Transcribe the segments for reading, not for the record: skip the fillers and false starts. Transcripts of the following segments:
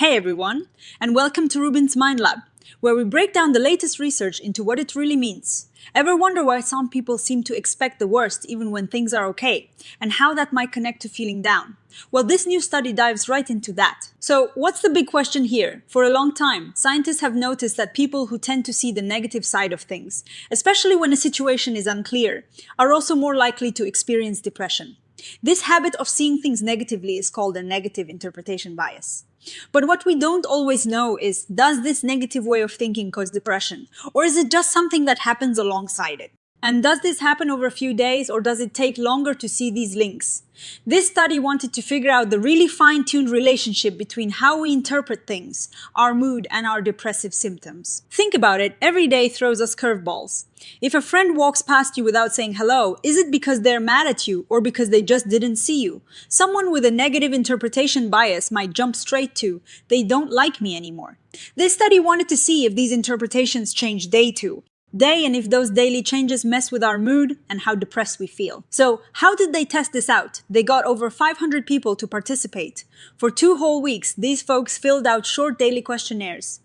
Hey everyone, and welcome to RUBIN'S Mind Lab, where we break down the latest research into what it really means. Ever wonder why some people seem to expect the worst even when things are okay, and how that might connect to feeling down? Well, this new study dives right into that. So, what's the big question here? For a long time, scientists have noticed that people who tend to see the negative side of things, especially when a situation is unclear, are also more likely to experience depression. This habit of seeing things negatively is called a negative interpretation bias. But what we don't always know is, does this negative way of thinking cause depression? Or is it just something that happens alongside it? And does this happen over a few days, or does it take longer to see these links? This study wanted to figure out the really fine-tuned relationship between how we interpret things, our mood, and our depressive symptoms. Think about it, every day throws us curveballs. If a friend walks past you without saying hello, is it because they're mad at you or because they just didn't see you? Someone with a negative interpretation bias might jump straight to, they don't like me anymore. This study wanted to see if these interpretations change day to day, and if those daily changes mess with our mood and how depressed we feel. So, how did they test this out? They got over 500 people to participate. For 2 whole weeks, these folks filled out short daily questionnaires.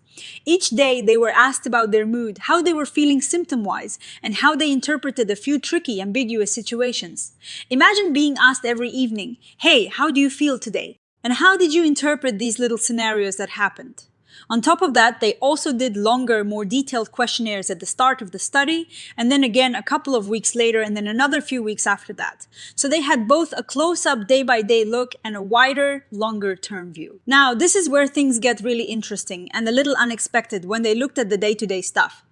Each day, they were asked about their mood, how they were feeling symptom-wise, and how they interpreted a few tricky, ambiguous situations. Imagine being asked every evening, "Hey, how do you feel today? And how did you interpret these little scenarios that happened?" On top of that, they also did longer, more detailed questionnaires at the start of the study, and then again a couple of weeks later, and then another few weeks after that. So they had both a close-up day-by-day look and a wider, longer-term view. Now, this is where things get really interesting and a little unexpected when they looked at the day-to-day stuff.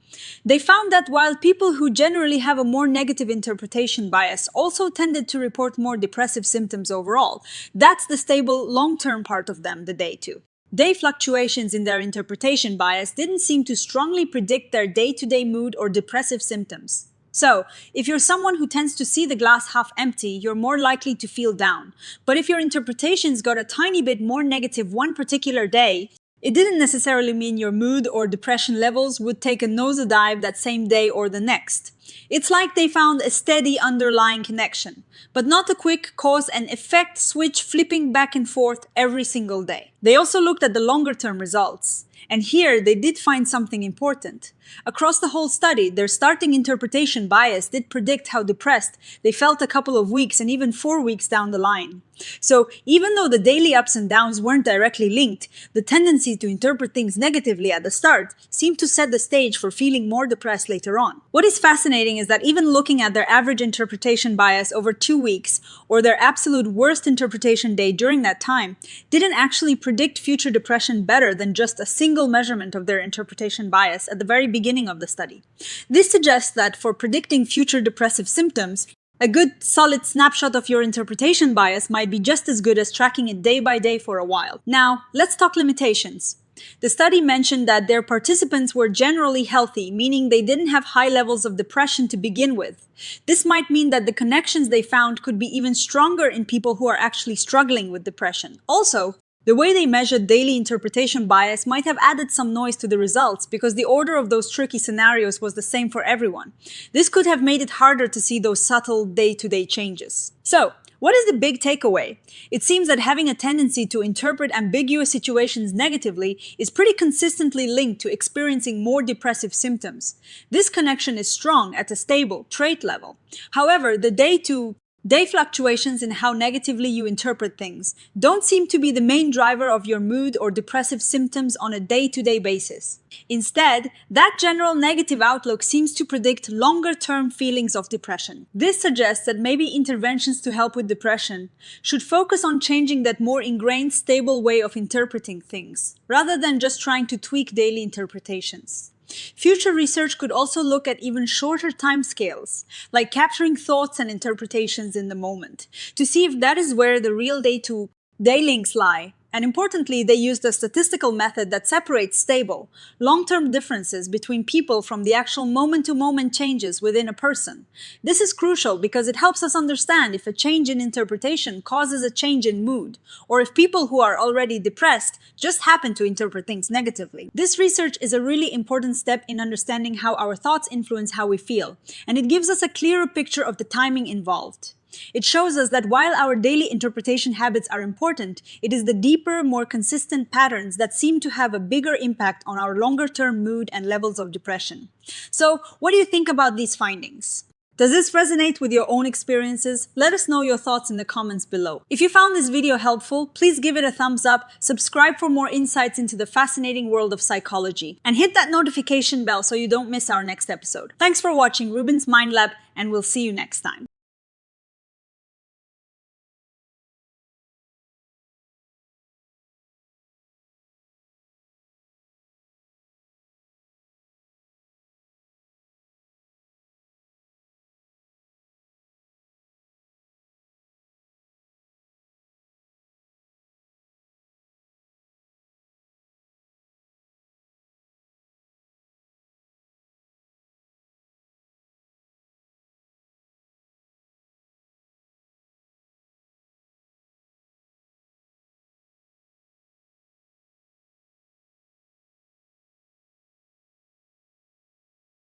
They found that while people who generally have a more negative interpretation bias also tended to report more depressive symptoms overall, that's the stable, long-term part of them, the day two. Day fluctuations in their interpretation bias didn't seem to strongly predict their day-to-day mood or depressive symptoms. So, if you're someone who tends to see the glass half empty, you're more likely to feel down. But if your interpretations got a tiny bit more negative one particular day, it didn't necessarily mean your mood or depression levels would take a nosedive that same day or the next. It's like they found a steady underlying connection, but not a quick cause and effect switch flipping back and forth every single day. They also looked at the longer-term results. And here, they did find something important. Across the whole study, their starting interpretation bias did predict how depressed they felt a couple of weeks and even 4 weeks down the line. So, even though the daily ups and downs weren't directly linked, the tendency to interpret things negatively at the start seemed to set the stage for feeling more depressed later on. What is fascinating is that even looking at their average interpretation bias over 2 weeks, or their absolute worst interpretation day during that time, didn't actually predict future depression better than just a single measurement of their interpretation bias at the very beginning of the study. This suggests that for predicting future depressive symptoms, a good, solid snapshot of your interpretation bias might be just as good as tracking it day by day for a while. Now, let's talk limitations. The study mentioned that their participants were generally healthy, meaning they didn't have high levels of depression to begin with. This might mean that the connections they found could be even stronger in people who are actually struggling with depression. Also, the way they measured daily interpretation bias might have added some noise to the results because the order of those tricky scenarios was the same for everyone. This could have made it harder to see those subtle day-to-day changes. So, what is the big takeaway? It seems that having a tendency to interpret ambiguous situations negatively is pretty consistently linked to experiencing more depressive symptoms. This connection is strong at a stable trait level. However, the day fluctuations in how negatively you interpret things don't seem to be the main driver of your mood or depressive symptoms on a day-to-day basis. Instead, that general negative outlook seems to predict longer-term feelings of depression. This suggests that maybe interventions to help with depression should focus on changing that more ingrained, stable way of interpreting things, rather than just trying to tweak daily interpretations. Future research could also look at even shorter timescales, like capturing thoughts and interpretations in the moment, to see if that is where the real day-to-day links lie. And importantly, they used a statistical method that separates stable, long-term differences between people from the actual moment-to-moment changes within a person. This is crucial because it helps us understand if a change in interpretation causes a change in mood, or if people who are already depressed just happen to interpret things negatively. This research is a really important step in understanding how our thoughts influence how we feel, and it gives us a clearer picture of the timing involved. It shows us that while our daily interpretation habits are important, it is the deeper, more consistent patterns that seem to have a bigger impact on our longer-term mood and levels of depression. So, what do you think about these findings? Does this resonate with your own experiences? Let us know your thoughts in the comments below. If you found this video helpful, please give it a thumbs up, subscribe for more insights into the fascinating world of psychology, and hit that notification bell so you don't miss our next episode. Thanks for watching RUBIN'S Mind Lab, and we'll see you next time.